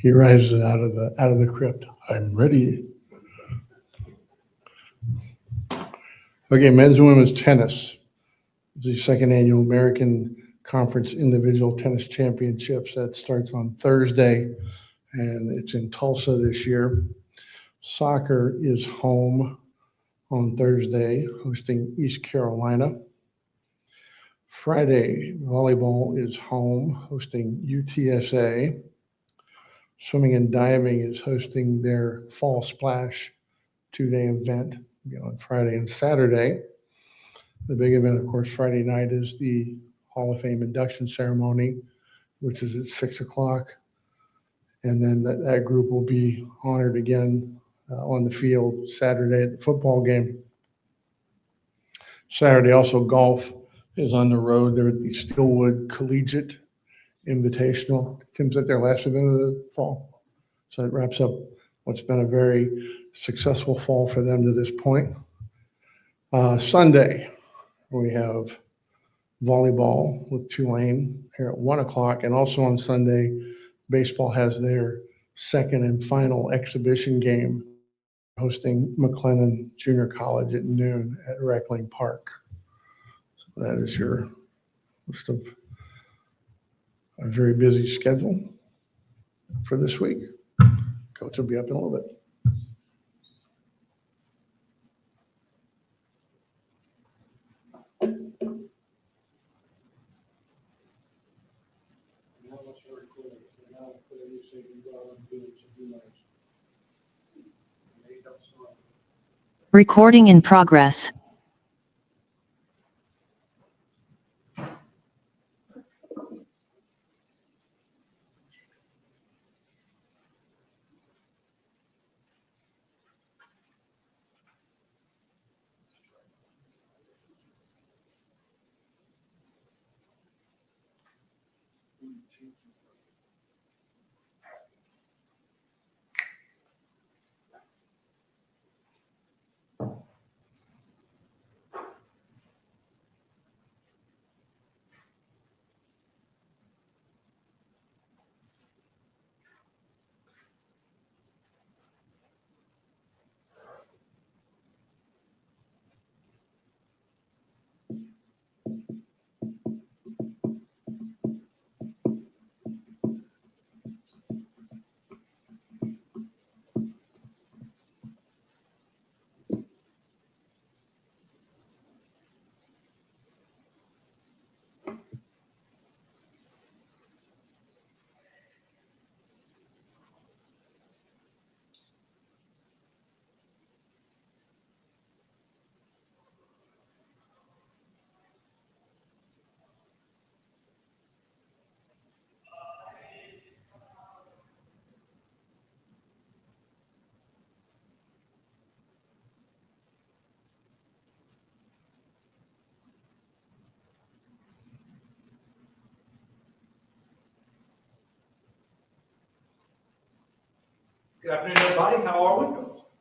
He rises out of the crypt. I'm ready. Okay, men's and women's tennis. The second annual American Conference Individual Tennis Championships. That starts on Thursday, and it's in Tulsa this year. Soccer is home on Thursday, hosting East Carolina. Friday, volleyball is home, hosting UTSA. Swimming and diving is hosting their Fall Splash 2-day event on Friday and Saturday. The big event, of course, Friday night is the Hall of Fame induction ceremony, which is at 6 o'clock. And then that group will be honored again on the field Saturday at the football game. Saturday, also golf is on the road. They're at the Stillwood Collegiate Invitational. Tim's at their last event of the fall. So it wraps up what's been a very successful fall for them to this point. Sunday, we have volleyball with Tulane here at 1 o'clock. And also on Sunday, baseball has their second and final exhibition game, hosting McLennan Junior College at noon at Reckling Park. So that is your list of a very busy schedule for this week. Coach will be up in a little bit. Recording in progress. Good afternoon, everybody. How are we?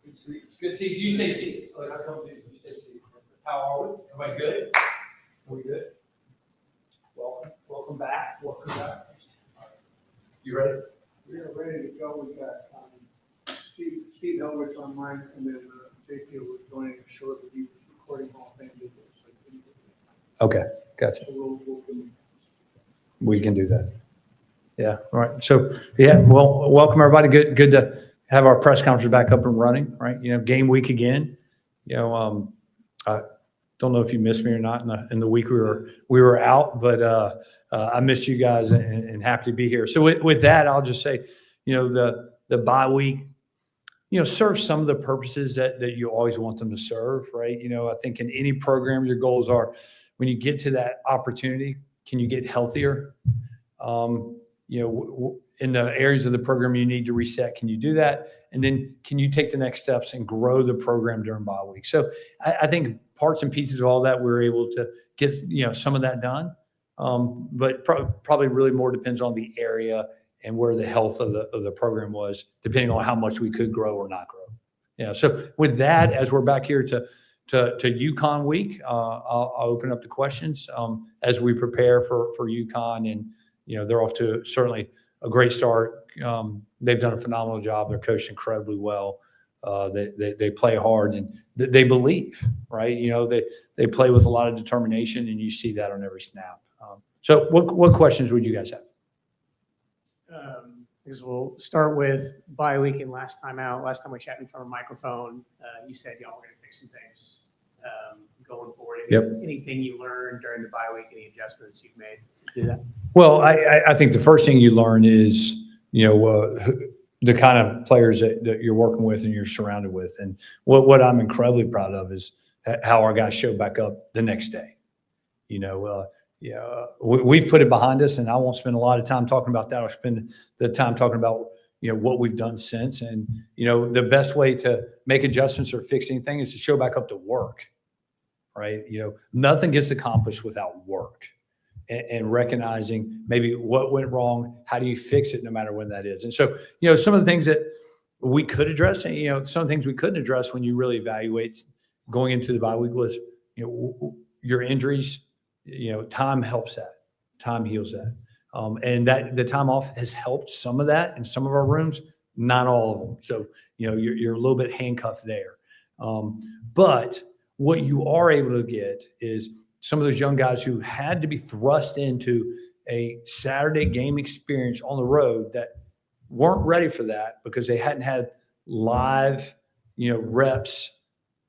It's good to see you. You stay seated. Oh, that's something you stay seated. How are we? Everybody good? We good? Welcome back. Welcome back. You ready? We are ready to go. We got Steve Elbert's online, and then JP will be joining us shortly. He's recording Hall of Fame videos. Okay, gotcha. So We can do that. Yeah, all right. So, yeah, well, welcome everybody. Good to have our press conference back up and running, right? Game week again. I don't know if you missed me or not in the week we were out, but I missed you guys and happy to be here. So with that, I'll just say, the bye week, serves some of the purposes that you always want them to serve, right? I think in any program, your goals are when you get to that opportunity, can you get healthier? In the areas of the program you need to reset, can you do that? And then can you take the next steps and grow the program during bye week? So I think parts and pieces of all that, we're able to get, some of that done. But probably really more depends on the area and where the health of the program was, depending on how much we could grow or not grow. So with that, as we're back here to UConn week, I'll open up the questions as we prepare for UConn, and they're off to certainly a great start. They've done a phenomenal job. They're coached incredibly well. They play hard and they believe, right? They play with a lot of determination, and you see that on every snap. So what questions would you guys have? Because we'll start with bye week and last time we chatted in front of a microphone, you said y'all were going to fix some things going forward. Anything you learned during the bye week, any adjustments you've made to do that? Well, I think the first thing you learn is, the kind of players that you're working with and you're surrounded with. And what I'm incredibly proud of is how our guys showed back up the next day. We've put it behind us, and I won't spend a lot of time talking about that. I'll spend the time talking about, what we've done since. And, the best way to make adjustments or fix anything is to show back up to work, right? Nothing gets accomplished without work. And recognizing maybe what went wrong, how do you fix it no matter when that is. And so, some of the things that we could address, and, some things we couldn't address when you really evaluate going into the bye week was, your injuries, time helps that. Time heals that. And that the time off has helped some of that in some of our rooms, not all of them. So, you're a little bit handcuffed there. But what you are able to get is some of those young guys who had to be thrust into a Saturday game experience on the road that weren't ready for that because they hadn't had live, reps.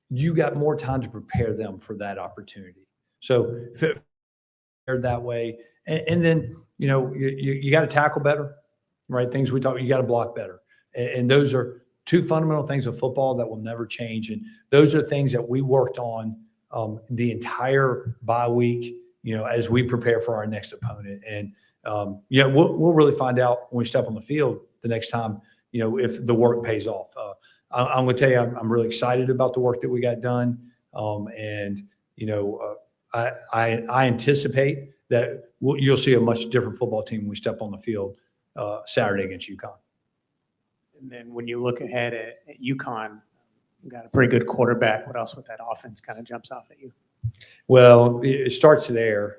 You got more time to prepare them for that opportunity. So prepared that way. And then, you got to tackle better, right? Things we talk, you got to block better. And those are two fundamental things of football that will never change. And those are things that we worked on the entire bye week, as we prepare for our next opponent. And, we'll really find out when we step on the field the next time, if the work pays off. I'm going to tell you, I'm really excited about the work that we got done. I anticipate that you'll see a much different football team when we step on the field Saturday against UConn. And then when you look ahead at UConn, you got a pretty good quarterback. What else with that offense kind of jumps off at you? Well, it starts there,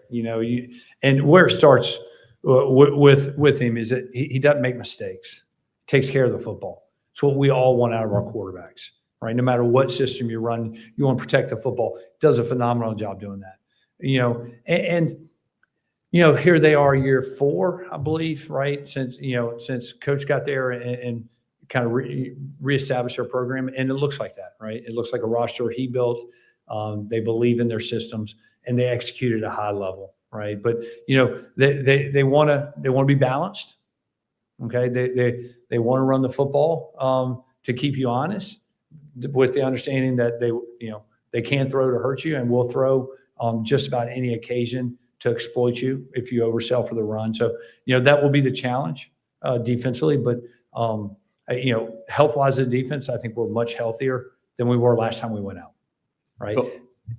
and where it starts with him is that he doesn't make mistakes. He takes care of the football. It's what we all want out of our quarterbacks, right? No matter what system you run, you want to protect the football. Does a phenomenal job doing that, here they are year 4, I believe, right? Since coach got there and kind of reestablish our program. And it looks like that, right? It looks like a roster he built. They believe in their systems and they execute at a high level, right? But, they want to be balanced. Okay. They want to run the football to keep you honest with the understanding that they can throw to hurt you and will throw on just about any occasion to exploit you if you oversell for the run. So, that will be the challenge defensively, but, health-wise of the defense, I think we're much healthier than we were last time we went out, right? Oh.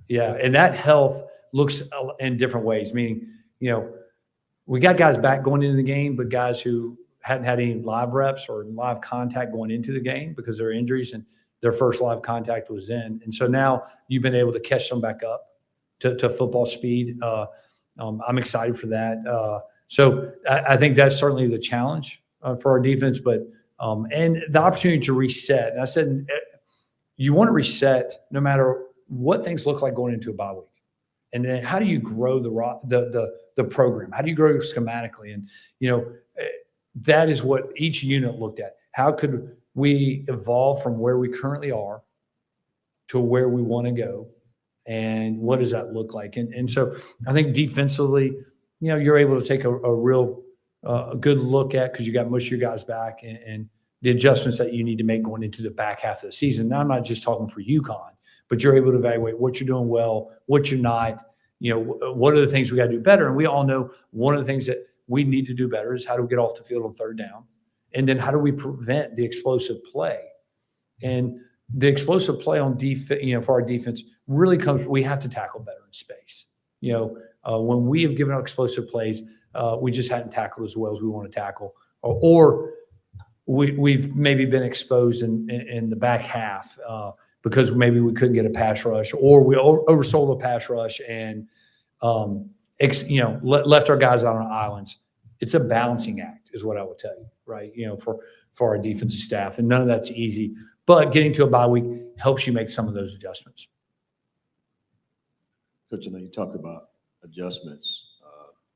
Yeah, and that health looks in different ways, meaning, we got guys back going into the game, but guys who hadn't had any live reps or live contact going into the game because of their injuries and their first live contact was in. And so now you've been able to catch them back up to football speed. I'm excited for that. So I think that's certainly the challenge for our defense, but and the opportunity to reset. And I said, you want to reset no matter what things look like going into a bye week. And then how do you grow the program? How do you grow schematically? And, that is what each unit looked at. How could we evolve from where we currently are to where we want to go? And what does that look like? And so I think defensively, you're able to take a real good look at, because you got most of your guys back and the adjustments that you need to make going into the back half of the season. Now, I'm not just talking for UConn, but you're able to evaluate what you're doing well, what you're not, what are the things we got to do better. And we all know one of the things that we need to do better is how do we get off the field on third down? And then how do we prevent the explosive play? And the explosive play on defense, for our defense really comes, we have to tackle better in space. When we have given up explosive plays, we just hadn't tackled as well as we want to tackle, or we've maybe been exposed in the back half because maybe we couldn't get a pass rush, or we oversold a pass rush and left our guys out on islands. it's a balancing act is what I would tell you, right? For our defensive staff, and none of that's easy, but getting to a bye week helps you make some of those adjustments. Coach, I know you talk about adjustments,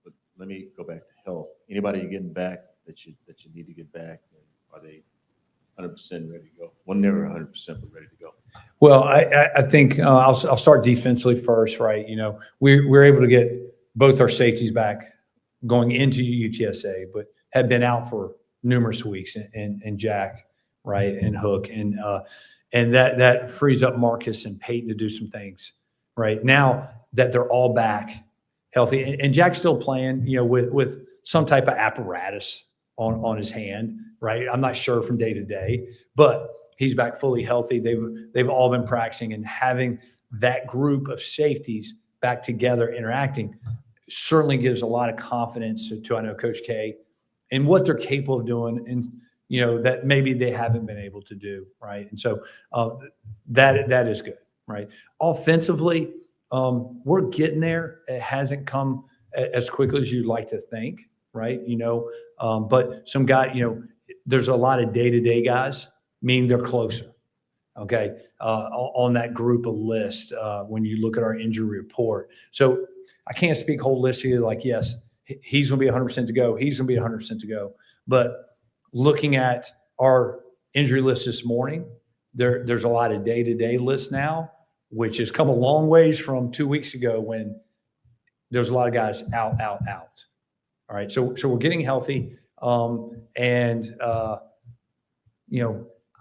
but let me go back to health. Anybody you're getting back that you need to get back, and are they 100% ready to go? Well, never 100%, but ready to go. Well, I think I'll start defensively first, right? We're able to get both our safeties back going into UTSA, but had been out for numerous weeks, and Jack, right, and Hook, and that frees up Marcus and Peyton to do some things, right? Now that they're all back healthy, and Jack's still playing, with some type of apparatus on his hand, right? I'm not sure from day to day, but he's back fully healthy. They've all been practicing, and having that group of safeties back together interacting certainly gives a lot of confidence to I know Coach K and what they're capable of doing, and that maybe they haven't been able to do, right? And so that is good, right? Offensively, we're getting there. It hasn't come as quickly as you'd like to think, right? But some guy, there's a lot of day-to-day guys, meaning they're closer, okay, on that group of list when you look at our injury report. So I can't speak holistically like, yes, he's going to be 100% to go. He's going to be 100% to go. But looking at our injury list this morning, there's a lot of day-to-day lists now, which has come a long ways from 2 weeks ago when there's a lot of guys out. All right, so we're getting healthy,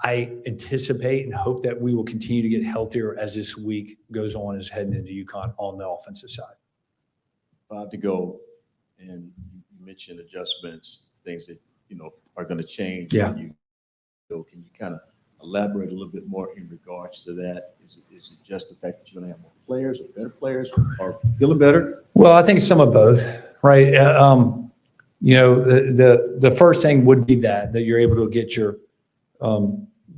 I anticipate and hope that we will continue to get healthier as this week goes on, as heading into UConn on the offensive side. 5 to go, and you mentioned adjustments, things that are going to change. Yeah. When you go, can you kind of elaborate a little bit more in regards to that? Is it just the fact that you're going to have more players or better players or feeling better? Well, I think it's some of both, right? The first thing would be that you're able to get your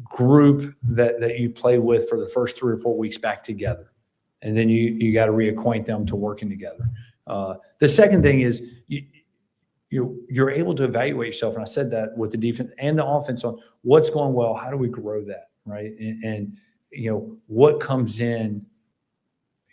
group that you play with for the first 3 or 4 weeks back together, and then you got to reacquaint them to working together. The second thing is you're able to evaluate yourself, and I said that with the defense and the offense on what's going well, how do we grow that, right? And what comes in,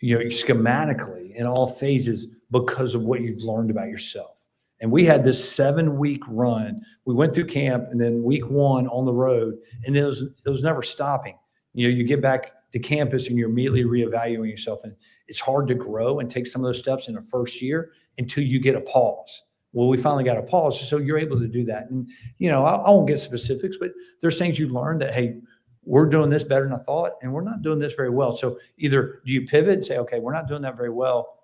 schematically in all phases because of what you've learned about yourself. And we had this 7-week run. We went through camp, and then week 1 on the road, and it was never stopping. You get back to campus and you're immediately reevaluating yourself, and it's hard to grow and take some of those steps in the first year until you get a pause. Well, we finally got a pause, so you're able to do that. And I won't get specifics, but there's things you learn that, hey, we're doing this better than I thought, and we're not doing this very well. So either do you pivot and say, okay, we're not doing that very well,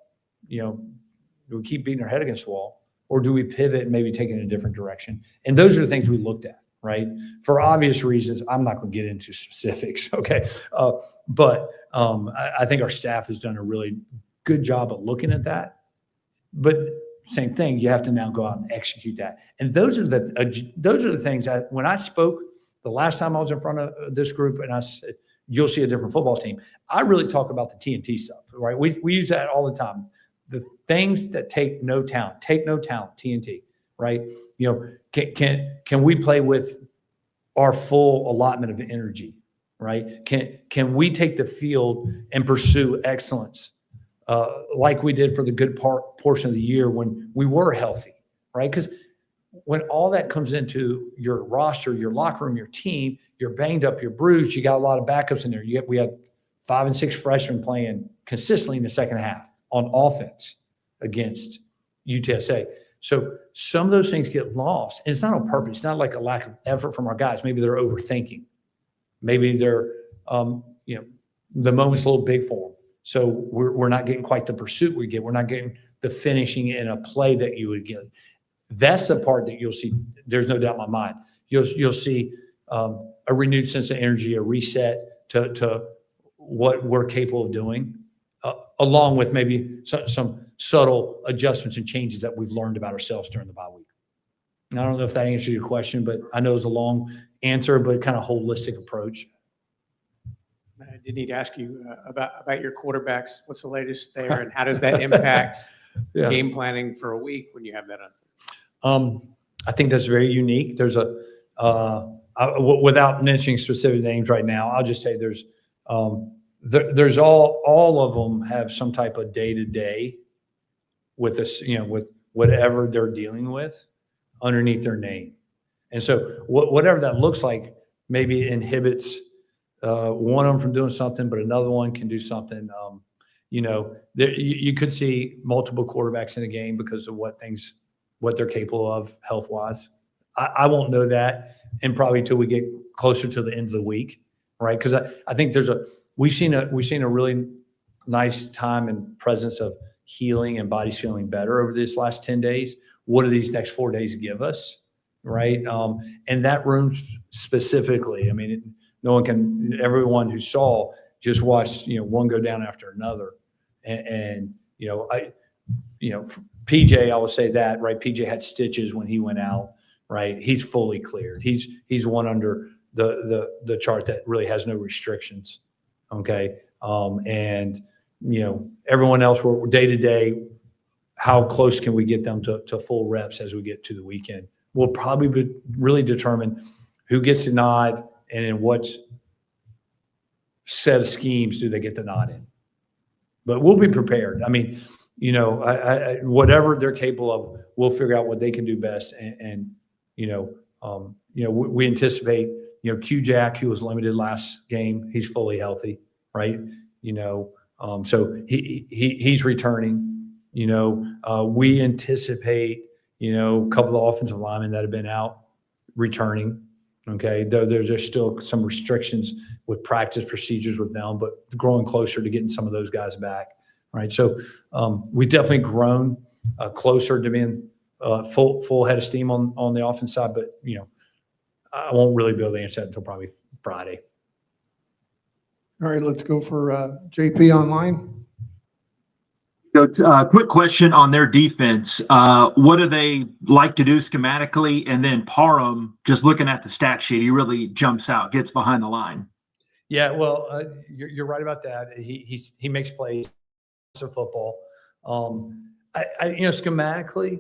do we keep beating our head against the wall, or do we pivot and maybe take it in a different direction? And those are the things we looked at, right? For obvious reasons, I'm not going to get into specifics, okay? But I think our staff has done a really good job at looking at that. But same thing, you have to now go out and execute that. And those are the things when I spoke the last time I was in front of this group, and I said, you'll see a different football team. I really talk about the TNT stuff, right? We use that all the time. The things that take no talent, TNT, right? Can we play with our full allotment of energy, right? Can we take the field and pursue excellence like we did for the good portion of the year when we were healthy, right? Because when all that comes into your roster, your locker room, your team, you're banged up, you're bruised, you got a lot of backups in there. We had 5 and 6 freshmen playing consistently in the second half on offense against UTSA. So some of those things get lost. And it's not on purpose. It's not like a lack of effort from our guys. Maybe they're overthinking. Maybe they're, the moment's a little big for them. So we're not getting quite the pursuit we get. We're not getting the finishing in a play that you would get. That's the part that you'll see. There's no doubt in my mind. You'll see a renewed sense of energy, a reset to what we're capable of doing, along with maybe some subtle adjustments and changes that we've learned about ourselves during the bye week. And I don't know if that answers your question, but I know it's a long answer, but kind of holistic approach. I did need to ask you about your quarterbacks. What's the latest there, and how does that impact game planning for a week when you have that uncertainty? I think that's very unique. There's without mentioning specific names right now, I'll just say there's all of them have some type of day-to-day with this, with whatever they're dealing with underneath their name. And so whatever that looks like, maybe it inhibits one of them from doing something, but another one can do something. You could see multiple quarterbacks in a game because of what they're capable of health-wise. I won't know that, and probably until we get closer to the end of the week, right? Because I think we've seen a really nice time and presence of healing and bodies feeling better over this last 10 days. What do these next 4 days give us, right? And that room specifically, I mean, everyone who saw just watched, one go down after another. And PJ, I will say that, right? PJ had stitches when he went out, right? He's fully cleared. He's one under the chart that really has no restrictions. Okay. And everyone else, we're day to day, how close can we get them to full reps as we get to the weekend? We'll probably really determine who gets the nod and in what set of schemes do they get the nod in. But we'll be prepared. I mean, whatever they're capable of, we'll figure out what they can do best. And we anticipate, Q Jack, who was limited last game, he's fully healthy, right? So he's returning. We anticipate, a couple of offensive linemen that have been out returning. Okay, though there's still some restrictions with practice procedures with them, but growing closer to getting some of those guys back, right? So we've definitely grown closer to being full head of steam on the offense side, but I won't really be able to answer that until probably Friday. All right, let's go for JP online. So, quick question on their defense. What do they like to do schematically? And then Parham, just looking at the stat sheet, he really jumps out, gets behind the line. Yeah, well, you're right about that. He makes plays of football. Schematically,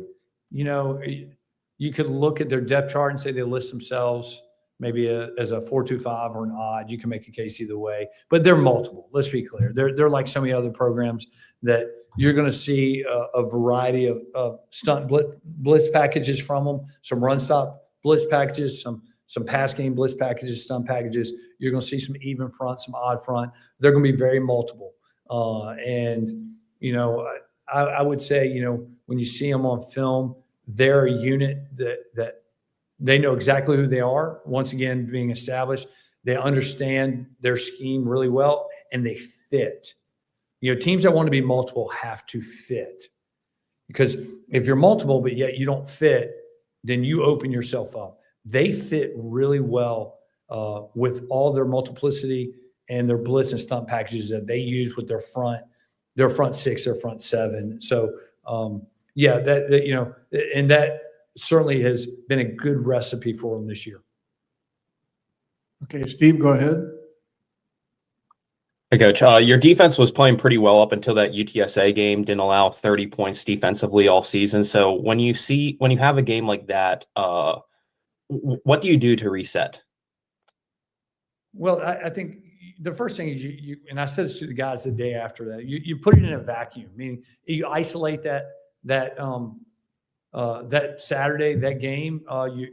you could look at their depth chart and say they list themselves maybe as a 4-2-5 or an odd. You can make a case either way, but they're multiple. Let's be clear. They're like so many other programs that you're going to see a variety of stunt blitz packages from them, some run stop blitz packages, some pass game blitz packages, stunt packages. You're going to see some even front, some odd front. They're going to be very multiple. I would say, when you see them on film, they're a unit that they know exactly who they are. Once again, being established, they understand their scheme really well, and they fit. Teams that want to be multiple have to fit, because if you're multiple but yet you don't fit, then you open yourself up. They fit really well with all their multiplicity and their blitz and stunt packages that they use with their front six, their front seven. So and that certainly has been a good recipe for them this year. Okay, Steve, go ahead. Hey, Coach, your defense was playing pretty well up until that UTSA game. Didn't allow 30 points defensively all season. So when you have a game like that, what do you do to reset? Well, I think the first thing is you and I said this to the guys the day after that, you put it in a vacuum, meaning you isolate that Saturday, that game,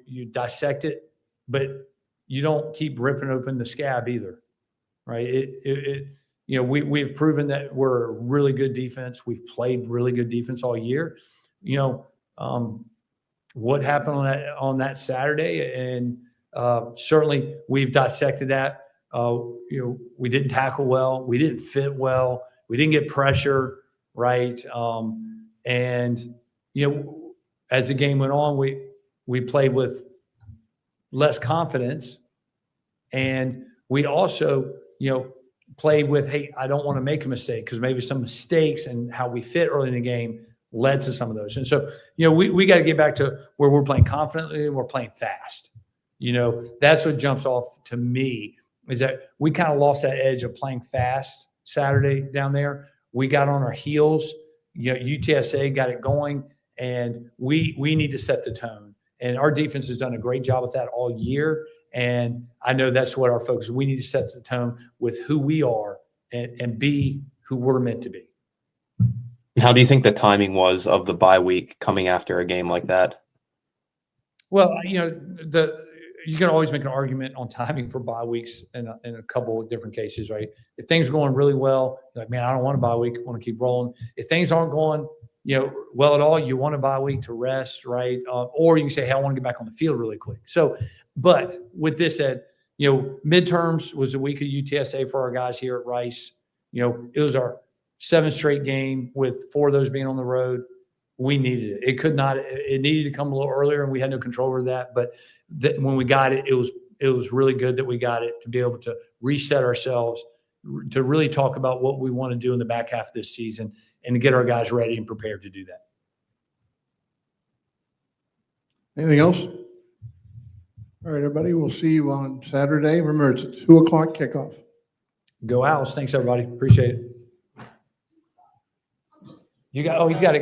you dissect it, but you don't keep ripping open the scab either. Right. We've proven that we're a really good defense. We've played really good defense all year. What happened on that Saturday, and certainly we've dissected that. We didn't tackle well. We didn't fit well. We didn't get pressure. Right. As the game went on, we played with less confidence, and we also played with, hey, I don't want to make a mistake, because maybe some mistakes and how we fit early in the game led to some of those. And so, we got to get back to where we're playing confidently and we're playing fast. That's what jumps off to me, is that we kind of lost that edge of playing fast Saturday down there. We got on our heels. UTSA got it going, And we need to set the tone. And our defense has done a great job with that all year. And I know that's what our focus is. We need to set the tone with who we are and be who we're meant to be. How do you think the timing was of the bye week coming after a game like that? Well, you can always make an argument on timing for bye weeks in a couple of different cases, right? If things are going really well, you're like, man, I don't want a bye week. I want to keep rolling. If things aren't going, well at all, you want a bye week to rest, right? Or you can say, hey, I want to get back on the field really quick. So, but with this said, midterms was a week of UTSA for our guys here at Rice. It was our 7th straight game with 4 of those being on the road. We needed it. It needed to come a little earlier, and we had no control over that. But when we got it, it was really good that we got it to be able to reset ourselves, to really talk about what we want to do in the back half of this season and to get our guys ready and prepared to do that. Anything else? All right, everybody, we'll see you on Saturday. Remember, it's a 2:00 kickoff. Go Owls. Thanks, everybody. Appreciate it. He's got to